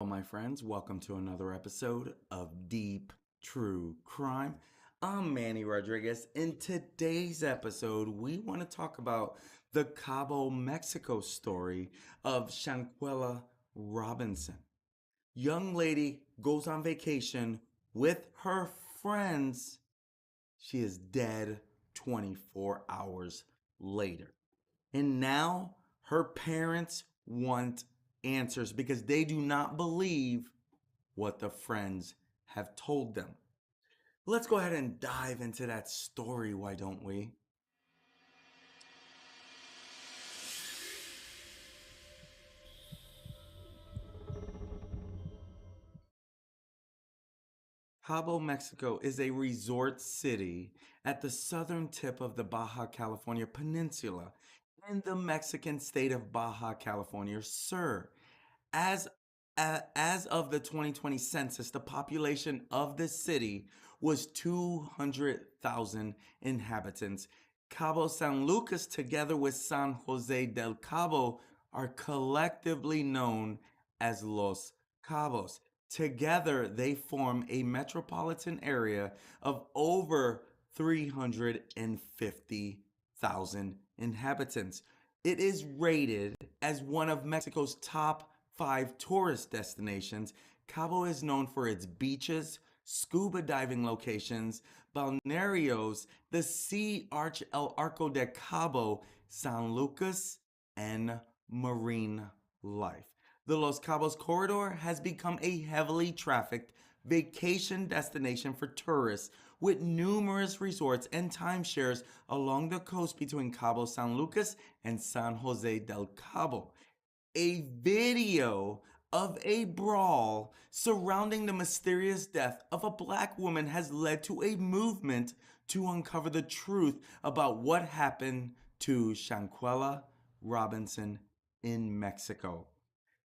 Hello, my friends. Welcome to another episode of Deep True Crime. I'm Manny Rodriguez. In today's episode, we want to talk about the Cabo, Mexico story of Shanquella Robinson. Young lady goes on vacation with her friends. She is dead 24 hours later. And now her parents want answers because they do not believe what the friends have told them. Let's go ahead and dive into that story, why don't we? Cabo, Mexico is a resort city at the southern tip of the Baja California Peninsula in the Mexican state of Baja California Sur. As as of the 2020 census, the population of the city was 200,000 inhabitants. Cabo San Lucas, together with San Jose del Cabo, are collectively known as Los Cabos. Together, they form a metropolitan area of over 350,000 inhabitants. It is rated as one of Mexico's top five tourist destinations. Cabo is known for its beaches, scuba diving locations, balnearios, the Sea Arch El Arco de Cabo, San Lucas, and marine life. The Los Cabos corridor has become a heavily trafficked vacation destination for tourists with numerous resorts and timeshares along the coast between Cabo San Lucas and San Jose del Cabo. A video of a brawl surrounding the mysterious death of a black woman has led to a movement to uncover the truth about what happened to Shanquella Robinson in Mexico.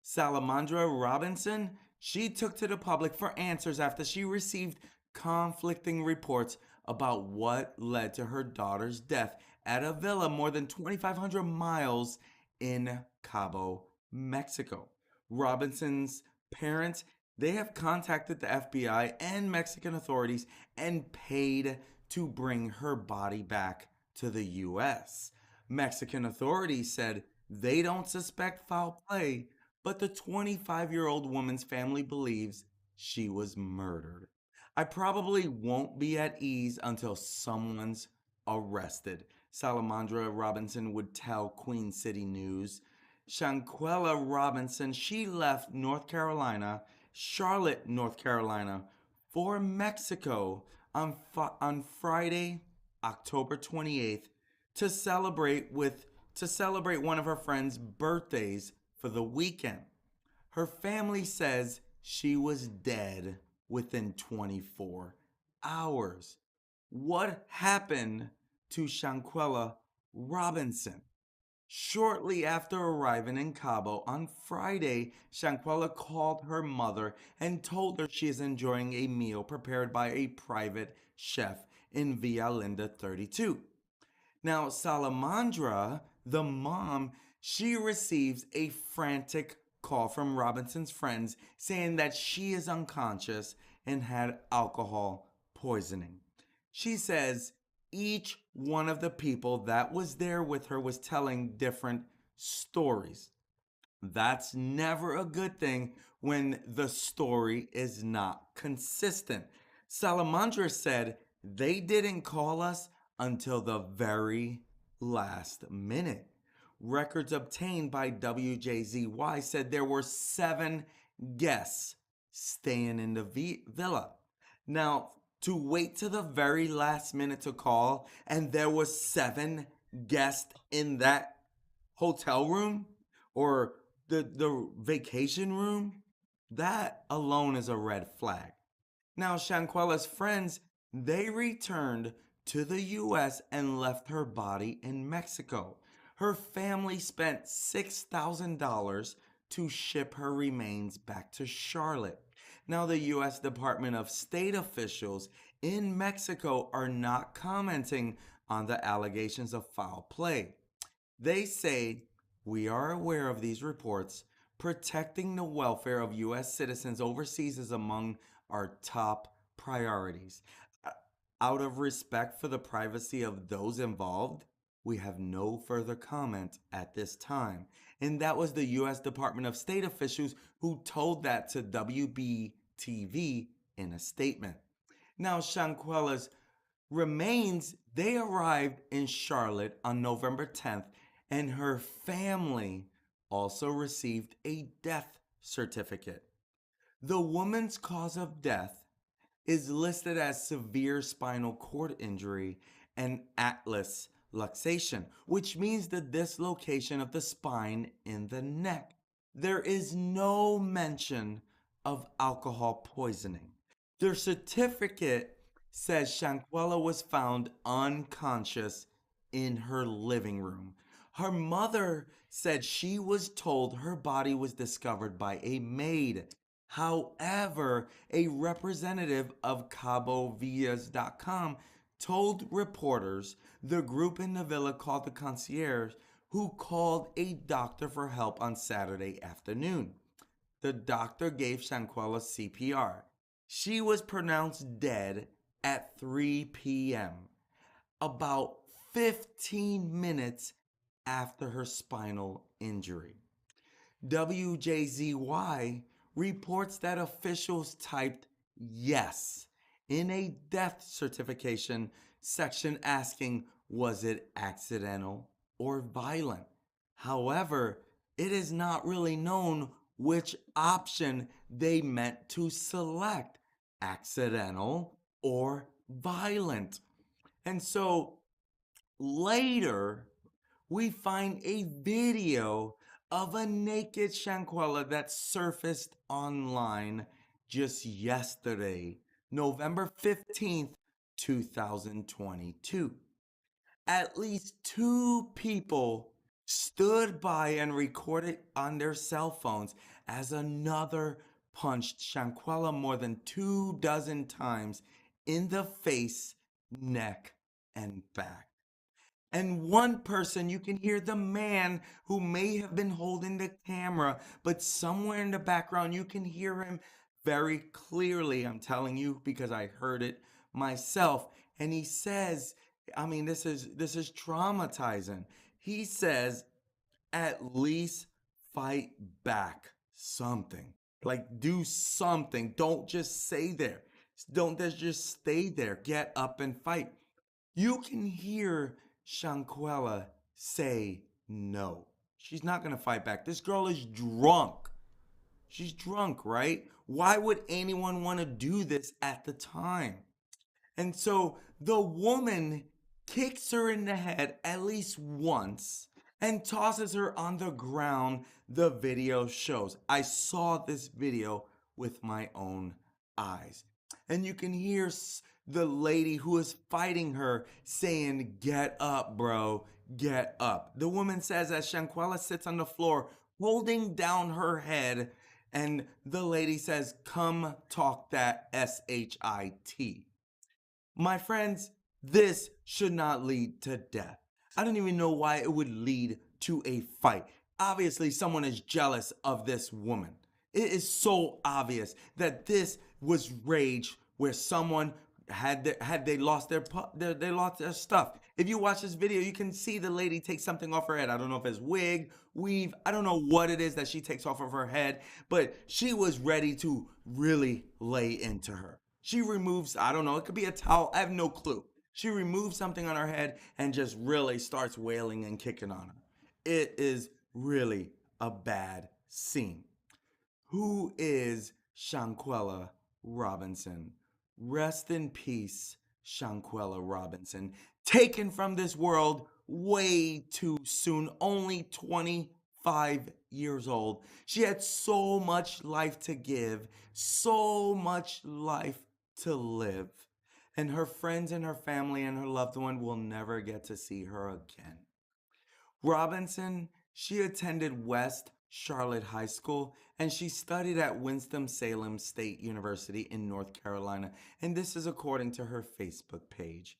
Sallamondra Robinson, she took to the public for answers after she received conflicting reports about what led to her daughter's death at a villa more than 2,500 miles in Cabo, Mexico. Robinson's parents, they have contacted the FBI and Mexican authorities and paid to bring her body back to the US. Mexican authorities said they don't suspect foul play, but the 25-year-old woman's family believes she was murdered. I probably won't be at ease until someone's arrested, Sallamondra Robinson would tell Queen City News. Shanquella Robinson, she left North Carolina, Charlotte, North Carolina, for Mexico on Friday, October 28th, to celebrate one of her friend's birthdays for the weekend. Her family says she was dead within 24 hours. What happened to Shanquella Robinson? Shortly after arriving in Cabo on Friday, Shanquella called her mother and told her she is enjoying a meal prepared by a private chef in Villa Linda 32. Now, Salamandra, the mom, she receives a frantic call from Robinson's friends saying that she is unconscious and had alcohol poisoning. She says each one of the people that was there with her was telling different stories. That's never a good thing when the story is not consistent. Salamandra said they didn't call us until the very last minute. Records obtained by WJZY said there were 7 guests staying in the villa. Now, to wait to the very last minute to call and there was 7 guests in that hotel room or the vacation room, that alone is a red flag. Now, Shanquella's friends, they returned to the US and left her body in Mexico. Her family spent $6,000 to ship her remains back to Charlotte. Now, the US Department of State officials in Mexico are not commenting on the allegations of foul play. They say, "We are aware of these reports. protecting the welfare of U.S. citizens overseas is among our top priorities. Uh, Out of respect for the privacy of those involved, we have no further comment at this time. And that was the U.S. Department of State officials who told that to WBTV in a statement. Now, Shanquella's remains, they arrived in Charlotte on November 10th, and her family also received a death certificate. The woman's cause of death is listed as severe spinal cord injury and atlas luxation, which means the dislocation of the spine in the neck. There is no mention of alcohol poisoning. Their certificate says Shanquella was found unconscious in her living room. Her mother said she was told her body was discovered by a maid. However, a representative of CaboVillas.com told reporters the group in the villa called the concierge, who called a doctor for help on Saturday afternoon. The doctor gave Shanquella CPR. She was pronounced dead at 3 p.m., about 15 minutes after her spinal injury. WJZY reports that officials typed yes in a death certification section asking, was it accidental or violent? However, it is not really known which option they meant to select, accidental or violent. And so later, we find a video of a naked Shanquella that surfaced online just yesterday, November 15th, 2022. At least 2 people stood by and recorded on their cell phones as another punched Shanquella more than 24 times in the face, neck, and back. And one person, you can hear the man who may have been holding the camera, but somewhere in the background, you can hear him very clearly. I'm telling you because I heard it myself. And he says, I mean, this is traumatizing. He says, at least fight back something. Like, do something. Don't just stay there. Don't just stay there. Get up and fight. You can hear Shanquella say no. She's not going to fight back. This girl is drunk. She's drunk, right? Why would anyone want to do this at the time? And so the woman kicks her in the head at least once and tosses her on the ground, the video shows. I saw this video with my own eyes. And you can hear the lady who is fighting her saying, get up, bro, get up. The woman says as Shanquella sits on the floor, holding down her head, and the lady says, come talk that SHIT. My friends, this should not lead to death. I don't even know why it would lead to a fight. Obviously, someone is jealous of this woman. It is so obvious that this was rage where someone they lost their stuff. If you watch this video, you can see the lady take something off her head. I don't know if it's wig, weave, I don't know what it is that she takes off of her head, but she was ready to really lay into her. She removes, I don't know, it could be a towel, I have no clue. She removes something on her head and just really starts wailing and kicking on her. It is really a bad scene. Who is Shanquella Robinson? Rest in peace, Shanquella Robinson. Taken from this world way too soon, only 25 years old. She had so much life to give, so much life to live. And her friends and her family and her loved one will never get to see her again. Robinson, she attended West Charlotte High School and she studied at Winston-Salem State University in North Carolina, and this is according to her Facebook page.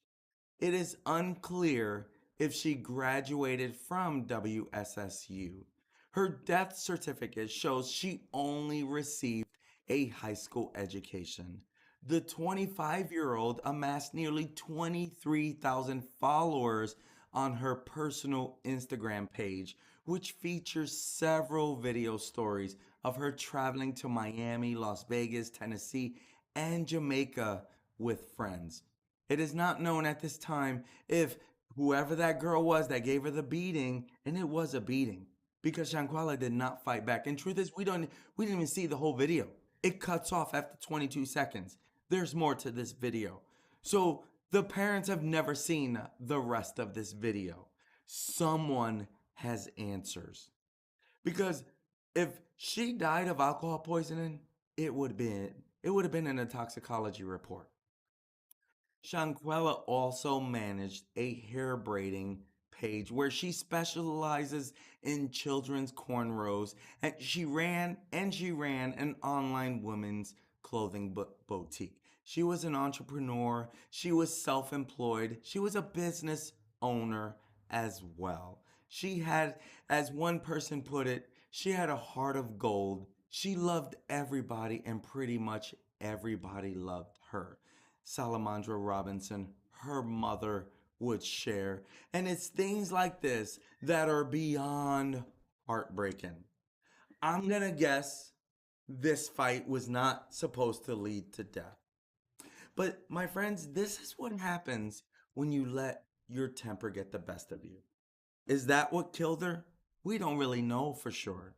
It is unclear if she graduated from WSSU. Her death certificate shows she only received a high school education. The 25-year-old amassed nearly 23,000 followers on her personal Instagram page, which features several video stories of her traveling to Miami, Las Vegas, Tennessee, and Jamaica with friends. It is not known at this time if whoever that girl was that gave her the beating, and it was a beating, because Shanquella did not fight back. And truth is, we didn't even see the whole video. It cuts off after 22 seconds. There's more to this video. So the parents have never seen the rest of this video. Someone has answers. Because if she died of alcohol poisoning, it would have been in a toxicology report. Shanquella also managed a hair braiding page where she specializes in children's cornrows, and she ran an online women's clothing boutique. She was an entrepreneur, she was self-employed, she was a business owner as well. She had, as one person put it, she had a heart of gold. She loved everybody, and pretty much everybody loved her. Sallamondra Robinson, her mother, would share. And it's things like this that are beyond heartbreaking. I'm going to guess this fight was not supposed to lead to death. But my friends, this is what happens when you let your temper get the best of you. Is that what killed her? We don't really know for sure.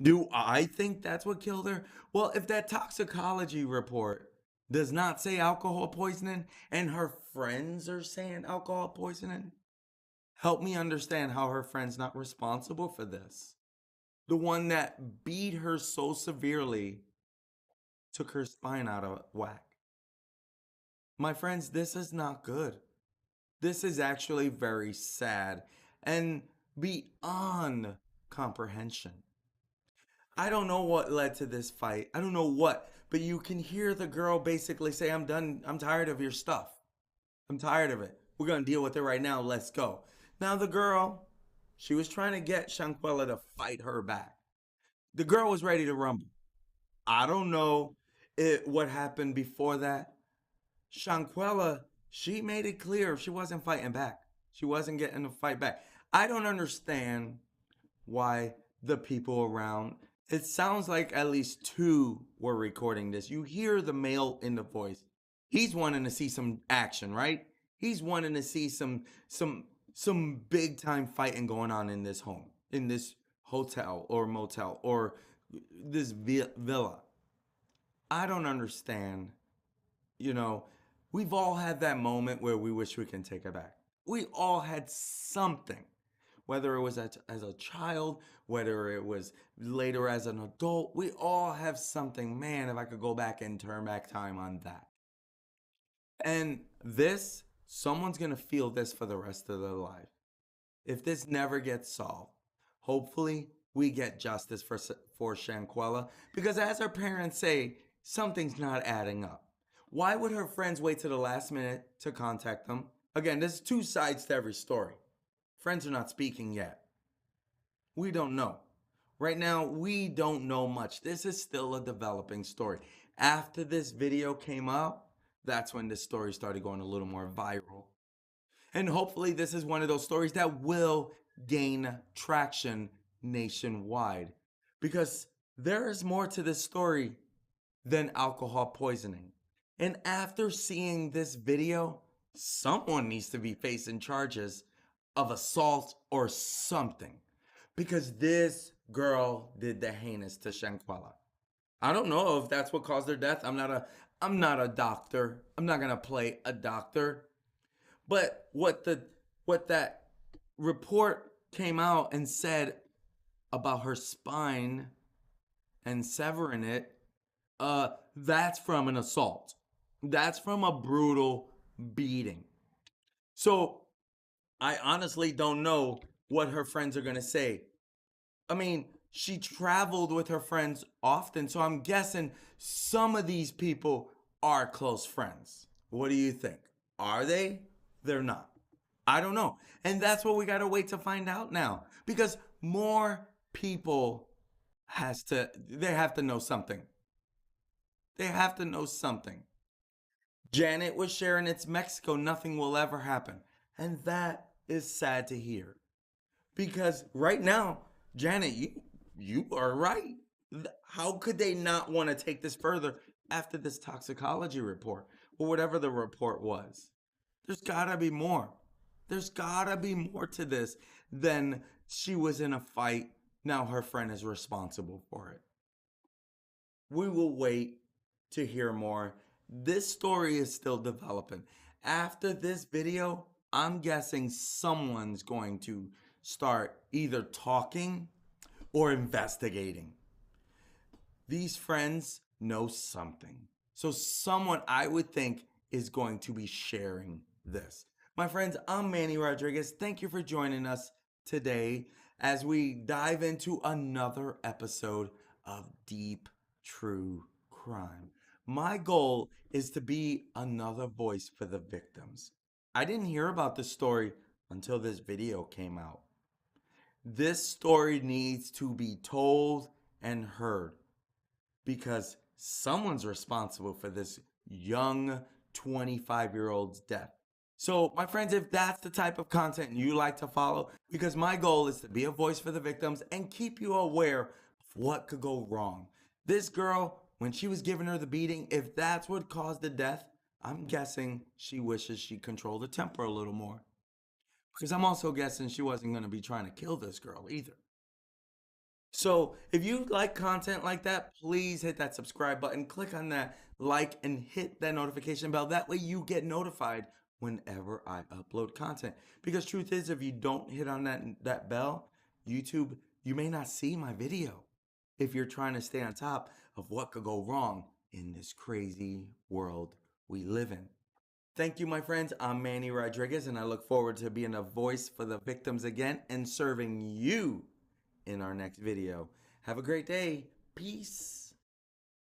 Do I think that's what killed her? Well, if that toxicology report does not say alcohol poisoning and her friends are saying alcohol poisoning, help me understand how her friend's not responsible for this. The one that beat her so severely took her spine out of whack. My friends, this is not good. This is actually very sad and beyond comprehension. I don't know what led to this fight. I don't know what, but you can hear the girl basically say, I'm done. I'm tired of your stuff. I'm tired of it. We're going to deal with it right now. Let's go. Now, the girl, she was trying to get Shanquella to fight her back. The girl was ready to rumble. I don't know what happened before that. Shanquella, she made it clear she wasn't fighting back. She wasn't getting to fight back. I don't understand why the people around, it sounds like at least two were recording this. You hear the male in the voice. He's wanting to see some action, right? He's wanting to see some big time fighting going on in this home, in this hotel or motel or this villa. I don't understand. You know, we've all had that moment where we wish we can take it back. We all had something, whether it was as a child, whether it was later as an adult. We all have something. Man, if I could go back and turn back time on that. And this, someone's going to feel this for the rest of their life. If this never gets solved, hopefully we get justice for Shanquella, because as her parents say, something's not adding up. Why would her friends wait to the last minute to contact them? Again, there's two sides to every story. Friends are not speaking yet. We don't know. Right now, we don't know much. This is still a developing story. After this video came out, that's when this story started going a little more viral. And hopefully this is one of those stories that will gain traction nationwide, because there is more to this story than alcohol poisoning. And after seeing this video, someone needs to be facing charges of assault or something, because this girl did the heinous to Shanquella. I don't know if that's what caused her death. I'm not a doctor. I'm not going to play a doctor. But what that report came out and said about her spine and severing it, that's from an assault. That's from a brutal beating. So I honestly don't know what her friends are going to say. I mean, she traveled with her friends often, so I'm guessing some of these people are close friends. What do you think? Are they? They're not. I don't know. And that's what we got to wait to find out now, because more people they have to know something. They have to know something. Janet was sharing it's Mexico, nothing will ever happen. And that is sad to hear. Because right now, Janet, you are right. How could they not want to take this further after this toxicology report or whatever the report was? There's gotta be more. There's gotta be more to this than she was in a fight. Now her friend is responsible for it. We will wait to hear more. This story is still developing. After this video, I'm guessing someone's going to start either talking or investigating. These friends know something. So someone I would think is going to be sharing this. My friends, I'm Manny Rodriguez. Thank you for joining us today as we dive into another episode of Deep True Crime. My goal is to be another voice for the victims. I didn't hear about this story until this video came out. This story needs to be told and heard because someone's responsible for this young 25-year-old's death. So, my friends, if that's the type of content you like to follow, because my goal is to be a voice for the victims and keep you aware of what could go wrong. This girl, when she was giving her the beating, if that's what caused the death, I'm guessing she wishes she controlled her temper a little more. Because I'm also guessing she wasn't going to be trying to kill this girl either. So if you like content like that, please hit that subscribe button, click on that like, and hit that notification bell. That way you get notified whenever I upload content. Because truth is, if you don't hit on that bell, YouTube, you may not see my video if you're trying to stay on top of what could go wrong in this crazy world we live in. Thank you, my friends. I'm Manny Rodriguez, and I look forward to being a voice for the victims again and serving you in our next video. Have a great day. Peace.